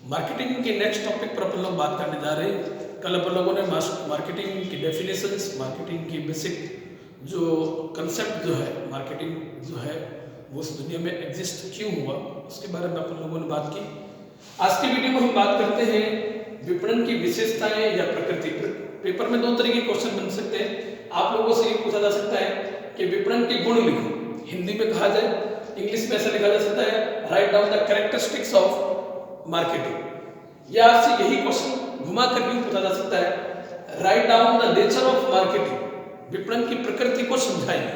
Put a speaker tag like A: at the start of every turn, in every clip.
A: Marketing के next topic पर अपन लोग बात करने जा रहे हैं। कल अपन लोगों ने मार्केटिंग की डेफिनेशंस, मार्केटिंग की बेसिक जो कंसेप्ट जो है, मार्केटिंग जो है वो इस दुनिया में एग्जिस्ट क्यों हुआ, उसके बारे में अपन लोगों ने बात की। आज की वीडियो में हम बात करते हैं विपणन की विशेषताएं या प्रकृति। पेपर में दो तरह के क्वेश्चन बन सकते हैं। आप लोगों से ये पूछा जा सकता है कि विपणन के गुण लिखो, हिंदी में कहा जाए, इंग्लिश में ऐसा लिखा जा सकता है write down the characteristics of marketing. या आपसे यही क्वेश्चन घुमा कर भी पूछा जा सकता है write down the nature of marketing, विपणन की प्रकृति को समझाइए।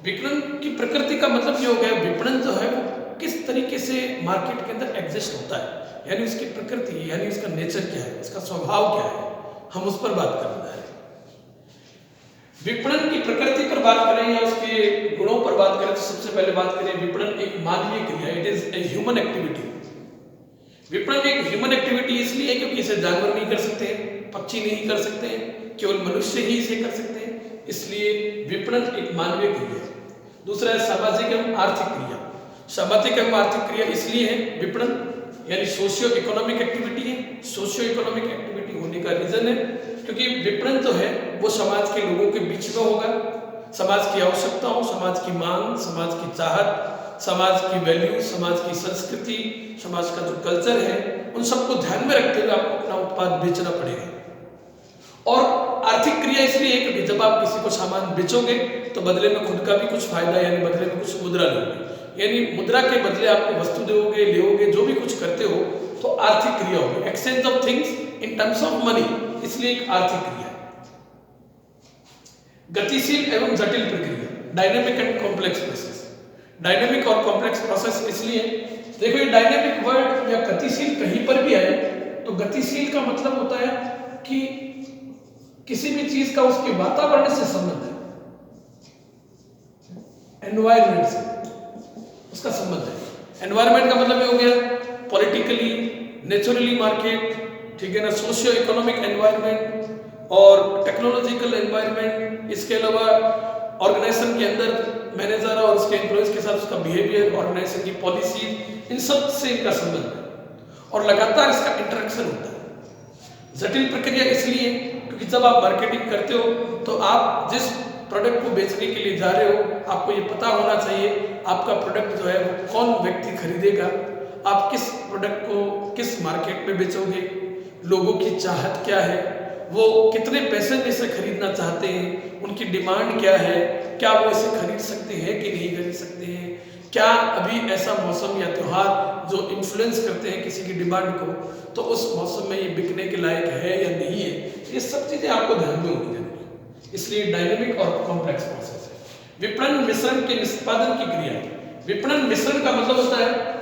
A: विपणन की प्रकृति का मतलब ये हो गया विपणन जो है वो किस तरीके से मार्केट के अंदर एग्जिस्ट होता है, यानी उसकी प्रकृति, यानी उसका नेचर क्या है, उसका स्वभाव क्या है, हम उस पर बात करना है। विपणन की प्रकृति पर बात करें या उसके गुणों पर बात करें तो सबसे पहले बात करें विपणन एक मानवीय क्रिया, it is a human activity. विपणन एक ह्यूमन एक्टिविटी इसलिए है क्योंकि इसे जानवर नहीं कर सकते, पक्षी नहीं कर सकते, केवल मनुष्य ही इसे कर सकते हैं, इसलिए विपणन एक मानवीय क्रिया है। दूसरा है सामाजिक एवं आर्थिक क्रिया। सामाजिक एवं आर्थिक क्रिया इसलिए है विपणन यानी सोशियो इकोनॉमिक एक्टिविटी है। सोशियो इकोनॉमिक एक्टिविटी होने का रीजन है क्योंकि विपणन जो है वो समाज के लोगों के बीच में होगा। समाज की आवश्यकताओं, समाज की मांग, समाज की चाहत, समाज की वैल्यू, समाज की संस्कृति, समाज का जो कल्चर है, उन सबको ध्यान में रखते हुए आपको अपना उत्पाद बेचना पड़ेगा। और आर्थिक क्रिया इसलिए है क्योंकि जब आप किसी को सामान बेचोगे तो बदले में खुद का भी कुछ फायदा, यानी बदले में कुछ मुद्रा लोगे, यानी मुद्रा के बदले आपको वस्तु दोगे, लोगे, जो भी कुछ करते हो तो आर्थिक क्रिया होगी, exchange of things in terms of money, इसलिए एक आर्थिक क्रिया। गतिशील एवं जटिल प्रक्रिया, dynamic and complex process. Dynamic और कॉम्प्लेक्स प्रोसेस इसलिए, देखो ये डायनेमिक वर्ड या गतिशील कहीं पर भी आए तो गतिशील का मतलब होता है कि किसी भी चीज का उसके वातावरण से संबंध है, एनवायरमेंट से उसका संबंध है। एनवायरमेंट का मतलब ये हो गया पॉलिटिकली, नेचुरली मार्केट, ठीक है ना, सोशियो इकोनॉमिक एनवायरमेंट और टेक्नोलॉजिकल एनवायरमेंट। इसके अलावा ऑर्गेनाइजेशन के अंदर मैनेजर और उसके एम्प्लॉइज के साथ उसका बिहेवियर, ऑर्गेनाइजेशन की पॉलिसी, इन सब से इनका संबंध है और लगातार इसका इंटरेक्शन होता है। जटिल प्रक्रिया इसलिए क्योंकि जब आप मार्केटिंग करते हो तो आप जिस प्रोडक्ट को बेचने के लिए जा रहे हो आपको ये पता होना चाहिए आपका प्रोडक्ट जो है वो कौन व्यक्ति खरीदेगा, आप किस प्रोडक्ट को किस मार्केट में बेचोगे, लोगों की चाहत क्या है, वो कितने पैसे में इसे खरीदना चाहते हैं, उनकी डिमांड क्या है, क्या वो इसे खरीद सकते हैं कि नहीं खरीद सकते हैं, क्या अभी ऐसा मौसम या त्यौहार जो इन्फ्लुएंस करते हैं किसी की डिमांड को, तो उस मौसम में ये बिकने के लायक है या नहीं है, ये सब चीजें आपको ध्यान में होनी चाहिए। इसलिए डायनेमिक और कॉम्प्लेक्स प्रोसेस है। विपणन मिश्रण के निष्पादन की क्रिया। विपणन मिश्रण का मतलब होता है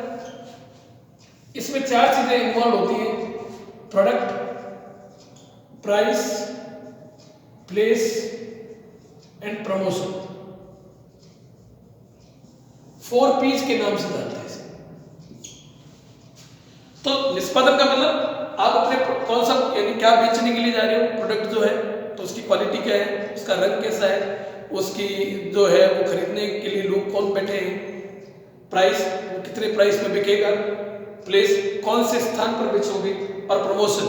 A: इसमें चार चीजें इन्वॉल्व होती हैं: product, price, place and promotion. 4 P's के नाम से जानते हैं इसे। तो निष्पादन का मतलब आप अपने कौन सा, यानी क्या बेचने के लिए जा रहे हो, प्रोडक्ट जो है तो उसकी क्वालिटी क्या है, उसका रंग कैसा है, उसकी जो है वो खरीदने के लिए लोग कौन बैठे हैं, प्राइस वो कितने प्राइस में बिकेगा, प्लेस कौन से स्थान पर बेचोगे, और प्रमोशन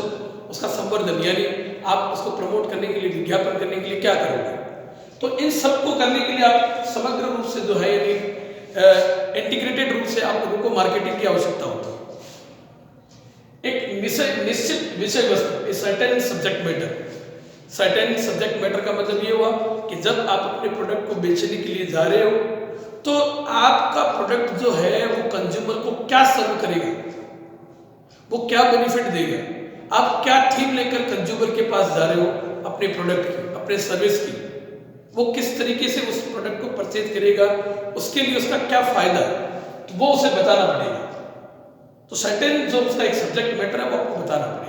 A: उसका संवर्धन, यानी आप उसको प्रमोट करने के लिए, विज्ञापन करने के लिए क्या करोगे। तो इन सब को करने के लिए आप समग्र रूप से जो है यानी इंटीग्रेटेड रूप से आप लोगों को मार्केटिंग की आवश्यकता होती है। एक निश्चित विषय वस्तु, certain subject matter. Certain subject matter का मतलब ये हुआ कि जब आप अपने प्रोडक्ट को बेचने के लिए जा रहे हो तो आपका प्रोडक्ट जो है वो कंज्यूमर को क्या सर्व करेगा, वो क्या बेनिफिट देगा, आप क्या थीम लेकर कंज्यूमर के पास जा रहे हो अपने प्रोडक्ट की, अपने सर्विस की, वो किस तरीके से उस प्रोडक्ट को परचेज करेगा, उसके लिए उसका क्या फायदा है, तो वो उसे बताना पड़ेगा। तो सर्टेन जो उसका एक सब्जेक्ट मैटर है वो आपको बताना पड़ेगा।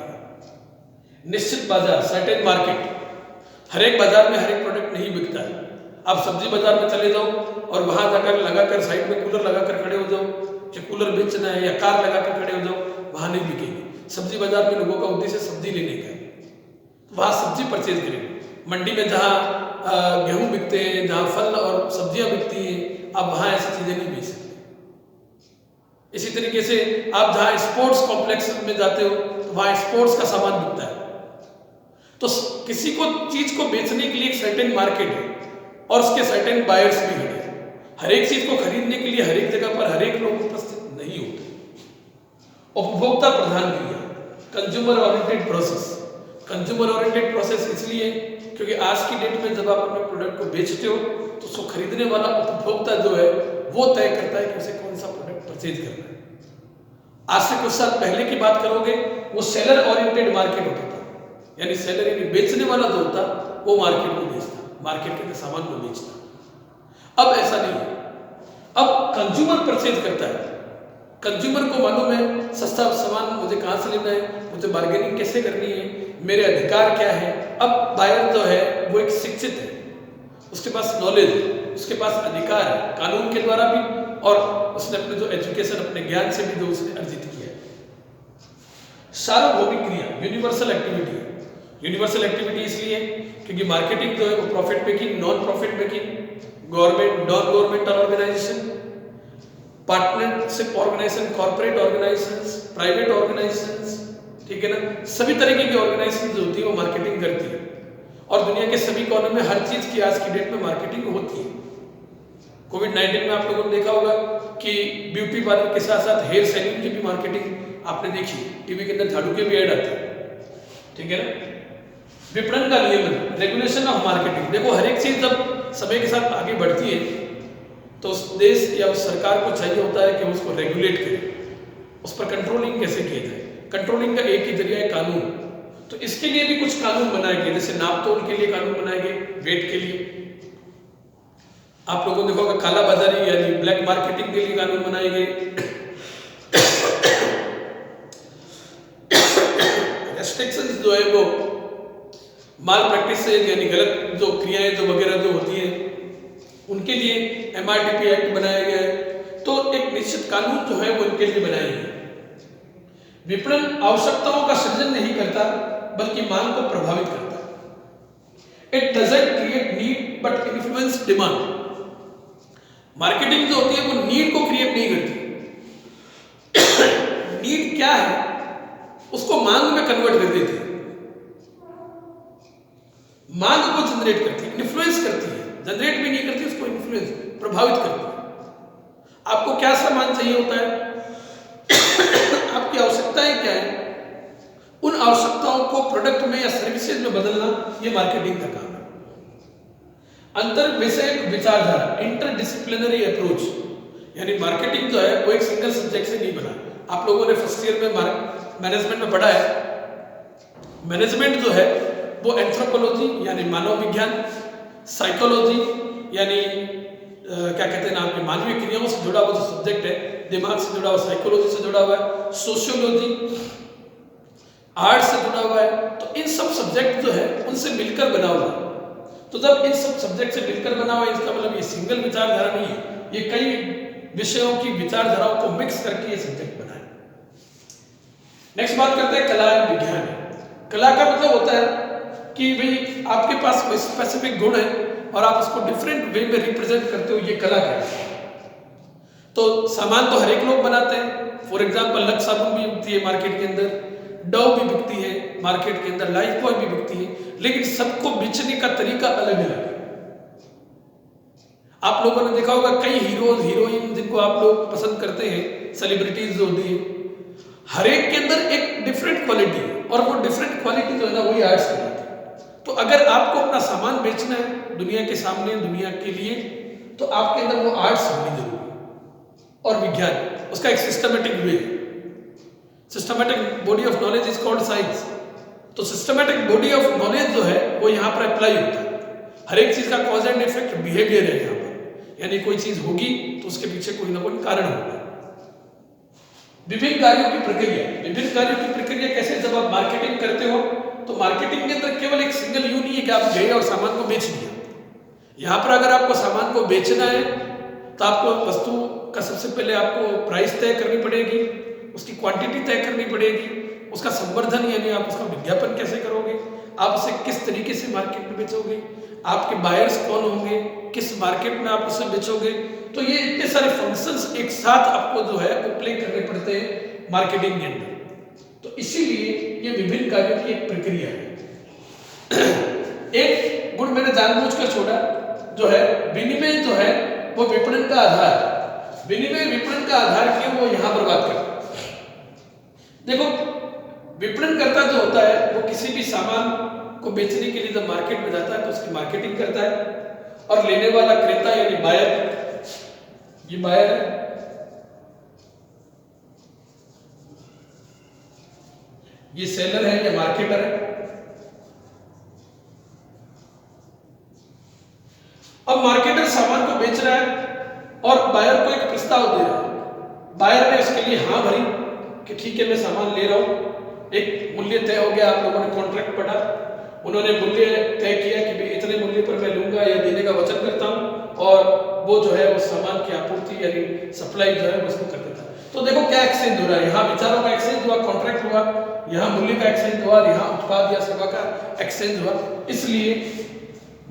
A: निश्चित बाजार, सर्टेन मार्केट, हर एक बाजार में हर एक प्रोडक्ट नहीं बिकता है। आप सब्जी बाजार में चले जाओ और वहां जाकर लगाकर साइड में कूलर लगाकर खड़े हो जाओ कि कूलर बेचना है, या कार लगाकर खड़े हो जाओ, वहां नहीं बिकेगी। सब्जी बाजार में लोगों का उद्देश्य सब्जी लेने का है, वहां सब्जी परचेज करेंगे। मंडी में जहाँ गेहूं बिकते हैं, जहाँ फल और सब्जियां बिकती हैं, आप वहां ऐसी चीजें नहीं बेच सकते। इसी तरीके से आप जहां स्पोर्ट्स कॉम्प्लेक्स में जाते हो तो वहां स्पोर्ट्स का सामान बिकता है। तो किसी को चीज को बेचने के लिए एक सर्टेन मार्केट है और उसके सर्टेन बायर्स भी खड़े हैं। हर एक चीज को खरीदने के लिए हर एक जगह पर हर एक लोग उपस्थित नहीं होते। उपभोक्ता प्रधान क्रिया, consumer oriented process. Consumer oriented process इसलिए क्योंकि आज की डेट में जब आप अपने प्रोडक्ट को बेचते हो तो उसको खरीदने वाला उपभोक्ता जो है वो तय करता है कि उसे कौन सा प्रोडक्ट परचेज करना है। आज से कुछ साल पहले की बात करोगे वो सेलर ओरिएंटेड मार्केट होता था, यानी सेलर यानी बेचने वाला जो होता वो मार्केट को बेचता, मार्केट के सामान को बेचता। अब ऐसा नहीं है, अब कंज्यूमर परचेज करता है। कंज्यूमर को मालूम है सस्ता सामान मुझे कहाँ से लेना है, मुझे बार्गेनिंग कैसे करनी है, मेरे अधिकार क्या है। अब बायर जो है वो एक शिक्षित है, उसके पास नॉलेज है, उसके पास अधिकार है कानून के द्वारा भी और उसने अपने जो एजुकेशन अपने ज्ञान से भी जो उसने अर्जित किया है। सार्वभौमिक क्रिया, यूनिवर्सल एक्टिविटी। यूनिवर्सल एक्टिविटी इसलिए क्योंकि मार्केटिंग जो है वो profit making, non profit making, government, non governmental organisation, partnership organisation, corporate organisations, private organisations, ठीक है ना, सभी तरीके की ऑर्गेनाइजेशन जो होती है वो मार्केटिंग करती है। और दुनिया के सभी कोनों में हर चीज की आज की डेट में मार्केटिंग होती है। कोविड-19 में आप लोगों ने देखा होगा कि ब्यूटी पार्लर के साथ साथ हेयर सैलून की भी मार्केटिंग आपने देखी, टीवी के अंदर झाड़ू के भी ऐड आते हैं, ठीक है ना। विपणन का नियमन, रेगुलेशन ऑफ मार्केटिंग। देखो हर एक चीज जब समय के साथ आगे बढ़ती है तो उस देश या उस सरकार को चाहिए होता है कि उसको रेगुलेट करे, उस पर कंट्रोलिंग कैसे किया जाए। कंट्रोलिंग का एक ही जरिया है कानून। तो इसके लिए भी कुछ कानून बनाए गए, जैसे नाप तोल के लिए कानून बनाए गए, वेट के लिए। आप लोगों ने देखा होगा काला बाजारी यानी ब्लैक मार्केटिंग के लिए कानून बनाए गए। रेस्ट्रिक्शंस जो है वो माल प्रैक्टिस से यानी गलत जो क्रियाएं जो वगैरह जो होती है उनके लिए MRTP एक्ट बनाया गया है। तो एक निश्चित कानून जो है वो इनके लिए बनाए गए। विपणन आवश्यकताओं का सृजन नहीं करता बल्कि मांग को प्रभावित करता है। It doesn't create need but influence demand. Marketing जो होती है वो नीड को क्रिएट नहीं करती। नीड क्या है उसको मांग में कन्वर्ट कर देती है, मांग को जनरेट करती है, इन्फ्लुएंस करती है, जनरेट भी नहीं करती, उसको इन्फ्लुएंस प्रभावित करती है। आपको क्या सामान चाहिए होता है, आपकी आवश्यकताएं क्या है, उन आवश्यकताओं को प्रोडक्ट में या सर्विसेज में बदलना ये मार्केटिंग का काम है। अंतर विषयक विचारधारा, इंटरडिसिप्लिनरी अप्रोच, यानी मार्केटिंग जो है वो एक सिंगल सब्जेक्ट से नहीं बना। आप लोगों ने फर्स्ट ईयर में मैनेजमेंट में पढ़ा है, मैनेजमेंट जो है वो एंथ्रोपोलॉजी यानी मानव विज्ञान, साइकोलॉजी यानी क्या कहते हैं ना आपके मानवीय क्रियाओं से जुड़ा हुआ जो सब्जेक्ट है, दिमाग से जुड़ा हुआ, साइकोलॉजी से जुड़ा हुआ है, सोशियोलॉजी आर्ट से जुड़ा हुआ है। तो इन सब सब्जेक्ट जो है उनसे मिलकर बना हुआ है। तो जब इन सब सब्जेक्ट से मिलकर बना हुआ है इसका मतलब ये सिंगल विचारधारा नहीं है, ये कई विषयों की विचारधाराओं को मिक्स करके ये सब्जेक्ट बना है। नेक्स्ट बात करते हैं कला एवं विज्ञान। कला का मतलब होता है कि भाई आपके पास कोई स्पेसिफिक गुण है और आप उसको डिफरेंट वे में रिप्रेजेंट करते हो, ये कला है। तो सामान तो हर एक लोग बनाते हैं। फॉर एग्जांपल लक्स साबुन भी बिकती है मार्केट के अंदर, डव भी बिकती है मार्केट के अंदर, लाइफ बॉय भी बिकती है, लेकिन सबको बेचने का तरीका अलग अलग है। आप लोगों ने देखा होगा कई हीरोज हीरोइन जिनको आप लोग पसंद करते हैं, सेलिब्रिटीज जो होती है, हर एक के अंदर एक डिफरेंट क्वालिटी है और वो डिफरेंट क्वालिटी जो है ना वही आर्ट्स कहलाती है। तो अगर आपको अपना सामान बेचना है दुनिया के सामने, दुनिया के लिए, तो आपके अंदर वो आर्ट्स होनी जरूरी है। और विज्ञान उसका एक systematic way, systematic body of knowledge is called science. तो सिस्टमेटिक बॉडी ऑफ नॉलेज जो है वो यहाँ पर अप्लाई होता है। हर एक चीज का कॉज एंड इफेक्ट बिहेवियर है यहाँ पर, यानी कोई चीज होगी तो उसके पीछे कोई ना कोई कारण होगा। विभिन्न कार्यों की प्रक्रिया, विभिन्न कार्यों की प्रक्रिया कैसे, जब आप मार्केटिंग करते हो तो मार्केटिंग के अंदर केवल एक सिंगल यू नहीं है कि आप गए और सामान को बेच दिया। यहाँ पर अगर आपको सामान को बेचना है तो आपको वस्तु का सबसे पहले आपको प्राइस तय करनी पड़ेगी, उसकी क्वांटिटी तय करनी पड़ेगी, उसका संवर्धन यानी आप उसका विज्ञापन कैसे करोगे, आप उसे किस तरीके से मार्केट में बेचोगे, आपके बायर्स कौन होंगे, किस मार्केट में आप उसे बेचोगे। तो ये इतने सारे फंक्शंस एक साथ आपको जो है वो प्ले करने पड़ते हैं मार्केटिंग के अंदर। तो इसीलिए ये विभिन्न कार्यों की एक प्रक्रिया है। एक गुण मैंने जानबूझकर छोड़ा, जो है विनिमय जो है वो विपणन का आधार है। विनिमय विपणन का आधार क्यों, वो यहां पर बात करते हैं। देखो विपणनकर्ता जो होता है वो किसी भी सामान को बेचने के लिए जब मार्केट में जाता है तो उसकी मार्केटिंग करता है, और लेने वाला क्रेता यानी बायर, ये बायर है, ये सेलर है या मार्केटर है। अब मार्केटर सामान को बेच रहा है और बायर को एक प्रस्ताव दे रहा है। बायर ने उसके लिए हाँ भरी कि ठीक है मैं सामान ले रहा हूं, एक मूल्य तय हो गया, आप लोगों ने कॉन्ट्रैक्ट पढ़ा, उन्होंने मूल्य तय किया कि भाई इतने मूल्य पर मैं लूंगा या देने का वचन करता हूं, और वो जो है उस सामान की आपूर्ति यानी सप्लाई जो है उसको कर देता है। तो देखो क्या एक्सचेंज हो रहा है, यहाँ विचारों का एक्सचेंज हुआ, कॉन्ट्रैक्ट हुआ, यहाँ मूल्य का एक्सचेंज हुआ, यहाँ उत्पाद या सेवा का एक्सचेंज हुआ। इसलिए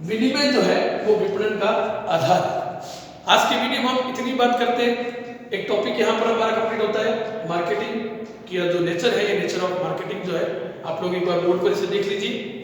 A: विनिमय जो है वो विपणन का आधार है। आज की वीडियो में हम इतनी बात करते हैं। एक टॉपिक यहाँ पर हमारा कंप्लीट होता है मार्केटिंग की जो नेचर है, ये नेचर ऑफ मार्केटिंग जो है आप लोग एक बार बोर्ड पर इसे देख लीजिए।